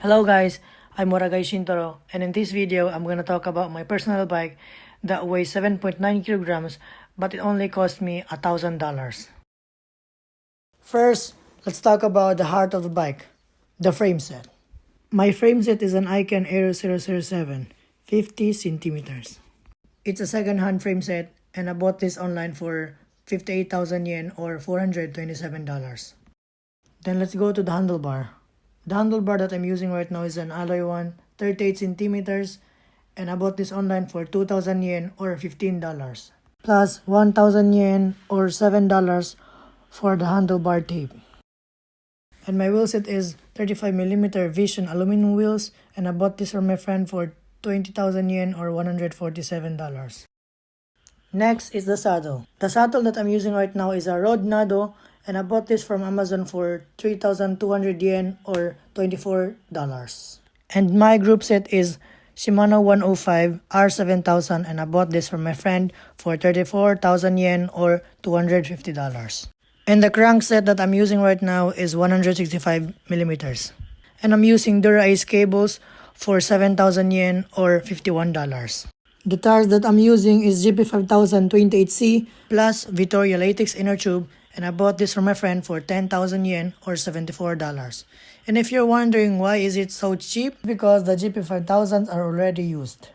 Hello guys, I'm Waragay Shintaro, and in this video I'm gonna talk about my personal bike that weighs 7.9 kilograms but it only cost me $1,000. First, let's talk about the heart of the bike, the frame set. My frame set is an Icon Aero 007, 50 centimeters. It's a second-hand frame set and I bought this online for 58,000 yen or $427. Then let's go to the handlebar. The handlebar that I'm using right now is an alloy one, 38 centimeters, and I bought this online for 2,000 yen or $15, plus 1,000 yen or $7 for the handlebar tape. And my wheel set is 35mm Vision aluminum wheels, and I bought this from my friend for 20,000 yen or $147. Next is the saddle. The saddle that I'm using right now is a Rode Nado, and I bought this from Amazon for 3,200 yen or $24. And my group set is Shimano 105 R7000, and I bought this from my friend for 34,000 yen or $250. And the crank set that I'm using right now is 165mm. And I'm using Dura Ace cables for 7,000 yen or $51. The tires that I'm using is GP5000 28C plus Vittoria latex inner tube, and I bought this from my friend for 10,000 yen or $74. And if you're wondering why is it so cheap, because the GP5000s are already used.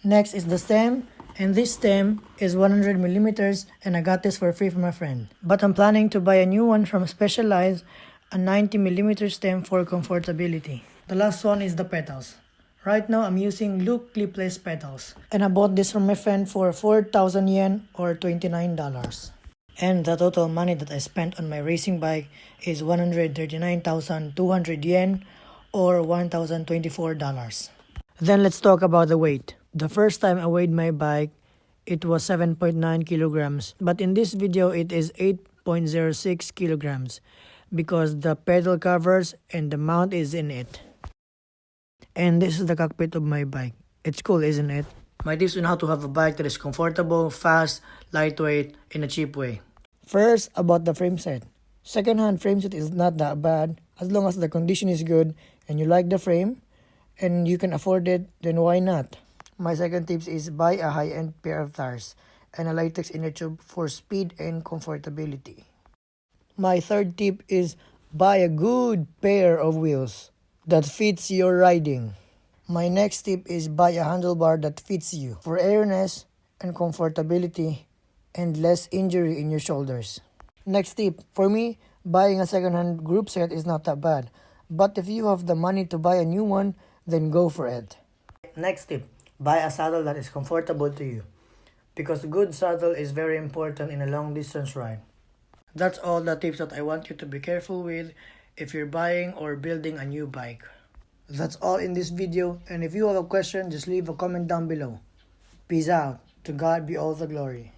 Next is the stem, and this stem is 100mm and I got this for free from my friend. But I'm planning to buy a new one from Specialized, a 90mm stem for comfortability. The last one is the pedals. Right now I'm using Look clipless pedals, and I bought this from my friend for 4,000 yen or $29. And the total money that I spent on my racing bike is 139,200 yen or $1,024. Then let's talk about the weight. The first time I weighed my bike, it was 7.9 kilograms, but in this video it is 8.06 kilograms because the pedal covers and the mount is in it. And this is the cockpit of my bike. It's cool, isn't it? My tips on how to have a bike that is comfortable, fast, lightweight, in a cheap way. First, about the frame set. Second-hand frame set is not that bad as long as the condition is good and you like the frame and you can afford it, then why not? My second tips is buy a high-end pair of tires and a latex inner tube for speed and comfortability. My third tip is buy a good pair of wheels that fits your riding. My next tip is buy a handlebar that fits you for airiness and comfortability and less injury in your shoulders. Next tip, for me, buying a second-hand group set is not that bad, but if you have the money to buy a new one, then go for it. Next tip, buy a saddle that is comfortable to you, because a good saddle is very important in a long-distance ride. That's all the tips that I want you to be careful with if you're buying or building a new bike. That's all in this video, and if you have a question, just leave a comment down below. Peace out. To God be all the glory.